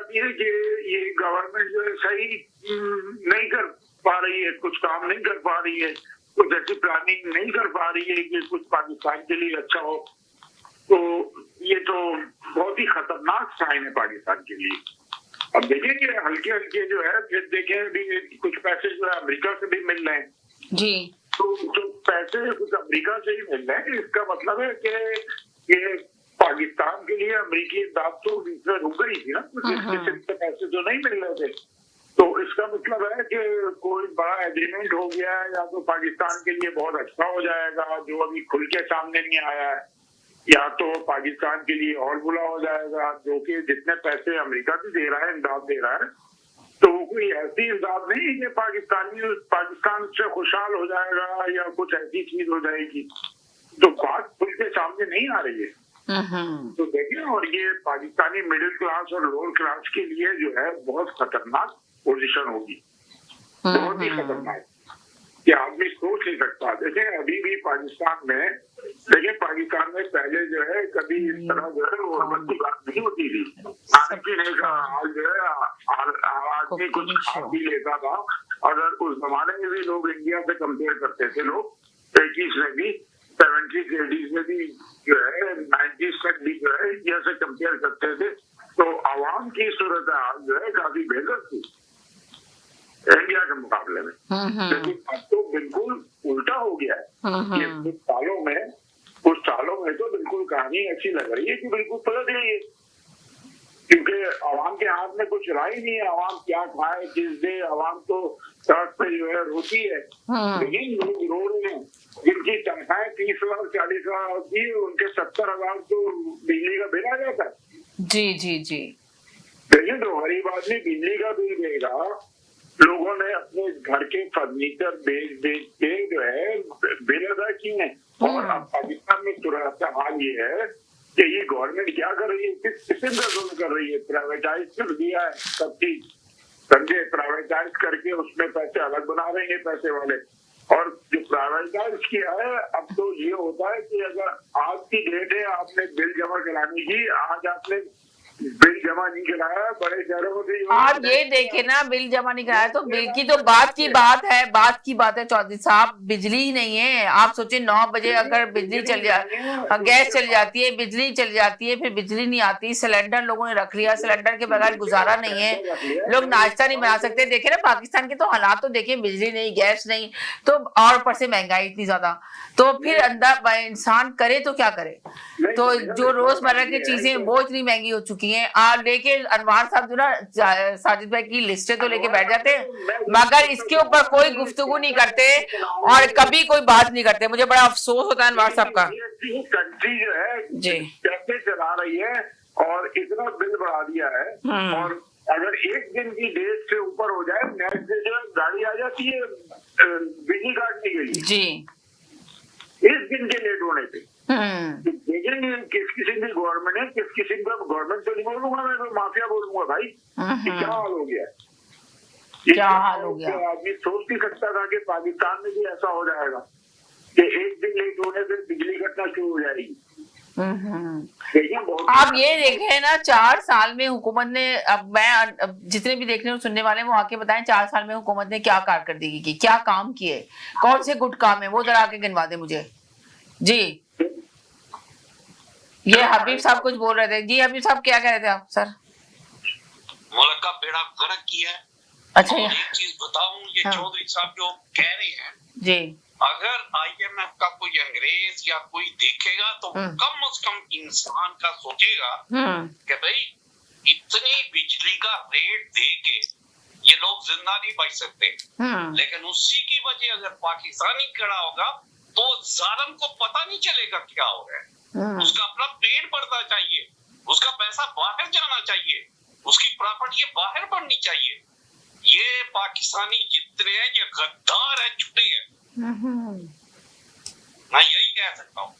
जाती है कि ये गवर्नमेंट जो है सही नहीं कर पा रही है, कुछ काम नहीं कर पा रही है, कुछ ऐसी प्लानिंग नहीं कर पा रही है कि कुछ पाकिस्तान के लिए अच्छा हो। तो ये तो बहुत ही खतरनाक साइन है पाकिस्तान के लिए। अब देखेंगे हल्के हल्के जो है, फिर देखें अभी कुछ पैसे जो है अमेरिका से भी मिल रहे हैं जी। तो जो पैसे कुछ अमेरिका से ही मिल रहे हैं, इसका मतलब है कि ये पाकिस्तान के लिए अमेरिकी इमदाद तो रुक गई थी ना, कुछ पैसे तो नहीं मिल रहे थे। तो इसका मतलब है कि कोई बड़ा एग्रीमेंट हो गया है, या तो पाकिस्तान के लिए बहुत अच्छा हो जाएगा जो अभी खुल के सामने नहीं आया है, या तो पाकिस्तान के लिए और बुरा हो जाएगा, जो कि जितने पैसे अमेरिका भी दे रहा है, इमदाद दे रहा है, तो कोई ऐसी इमदाद नहीं कि पाकिस्तान से खुशहाल हो जाएगा या कुछ ऐसी चीज हो जाएगी। तो बात खुल के सामने नहीं आ रही है। तो देखिए, और ये पाकिस्तानी मिडिल क्लास और लोअर क्लास के लिए जो है बहुत खतरनाक पोजीशन होगी, बहुत ही खतरनाक, कि आदमी सोच नहीं सकता। देखिए अभी भी पाकिस्तान में, देखिए पाकिस्तान में पहले जो है कभी इस तरह जो है गुर्बत की बात नहीं होती थी। खाने पीने का हाल जो है, आदमी कुछ खा पी लेता था। अगर उस जमाने में भी लोग इंडिया से कंपेयर करते थे, लोग 80s में भी, 70s 80s में भी जो है, 90s तक भी जो है इंडिया से कंपेयर करते थे, तो आवाम की सूरत हाल जो है काफी बेहतर थी इंडिया के मुकाबले में। लेकिन अब तो बिल्कुल उल्टा हो गया है। ये कुछ सालों में तो बिल्कुल कहानी ऐसी लग रही है कि बिल्कुल पलट गई है, क्योंकि आवाम के हाथ में कुछ रहा ही नहीं है। आवाम क्या खाए, किस दे, आवाम तो सड़क पे जो है रोती है। लेकिन लोग रो रहे हैं, जिनकी तनख्वाहें 30,000-40,000 होती है, उनके 70,000 तो बिजली का बिल आ जाता है। जी जी जी। देखिए, तो गरीब आदमी बिजली का बिल देगा। लोगों ने अपने घर के फर्नीचर बेच के जो है बिल अदा किए हैं। और अब पाकिस्तान में सूरत हाल ये है कि ये गवर्नमेंट क्या कर रही है, किस किस्म का जुल्म कर रही है। प्राइवेटाइज कर दिया है सब चीज, समझे, प्राइवेटाइज करके उसमें पैसे अलग बना रहे हैं पैसे वाले। और जो प्राइवेटाइज किया है, अब तो ये होता है कि अगर आज की डेट है, आपने बिल जमा कराने की, आज आपने बिल जमा नहीं कराया, बड़े शहरों में भी आप ये देखे ना, बिल जमा नहीं कराया तो बिल की तो बात की बात है चौधरी साहब, बिजली ही नहीं है। आप सोचिए 9 बजे अगर बिजली चल जाए, गैस चली जाती है, बिजली चली जाती है, फिर बिजली नहीं आती, सिलेंडर लोगों ने रख लिया, सिलेंडर के बगैर गुजारा नहीं है, लोग नाश्ता नहीं बना सकते। देखे ना पाकिस्तान के तो हालात, तो देखिए बिजली नहीं, गैस नहीं, तो और ऊपर से महंगाई इतनी ज्यादा, तो फिर अंदर इंसान करे तो क्या करे। तो जो रोजमर्रा की चीजें वो इतनी महंगी हो चुकी हैं। आप देखिए अनवार साहब जो ना साजिद भाई की लिस्टें तो लेके बैठ जाते हैं, मगर इसके ऊपर कोई गुफ्तगू नहीं करते और कभी कोई बात नहीं करते। मुझे बड़ा अफसोस होता है अनवार साहब का। कंट्री जो है जी कैसे चला रही है और इतना बिल बढ़ा दिया है, और अगर एक दिन की डेट से ऊपर हो जाए, नेक्स्ट डे जो गाड़ी आ जाती है बिजली काटने के लिए, जी, इस दिन के लेट होने पे। देखिए किस किस्म की गवर्नमेंट है, किस किस्म का गवर्नमेंट तो नहीं बोलूंगा मैं, तो माफिया बोलूंगा भाई। क्या हाल हो गया, क्या हाल हो गया। आदमी सोच नहीं सकता था कि पाकिस्तान में भी ऐसा हो जाएगा कि एक दिन लेट होने से बिजली कटना शुरू हो जाएगी। आप ये देखे ना, 4 साल में हुकूमत ने, अब मैं जितने भी देखने और सुनने वाले वो आके बताएं 4 साल में हुकूमत ने क्या कारकर्दगी की, क्या काम किए, कौन से गुड काम है, वो जरा आके गिनवा दे मुझे। जी, ये हबीब साहब कुछ बोल रहे थे। जी हबीब साहब क्या कह रहे थे आप सर? मुल्क का बेड़ा गर्क किया है। अच्छा, एक चीज बताऊं, ये चौधरी साहब जो कह रहे हैं, जी, अगर IMF का कोई अंग्रेज या कोई देखेगा तो कम से कम इंसान का सोचेगा कि भाई इतनी बिजली का रेट दे के ये लोग जिंदा नहीं बच सकते। लेकिन उसी की वजह अगर पाकिस्तानी खड़ा होगा तो जालिम को पता नहीं चलेगा क्या हो रहा है। उसका अपना पेट भरना चाहिए, उसका पैसा बाहर जाना चाहिए, उसकी प्रॉपर्टी बाहर बढ़नी चाहिए। ये पाकिस्तानी जितने हैं ये गद्दार है, झूठे हैं। मैं यही कह सकता हूँ।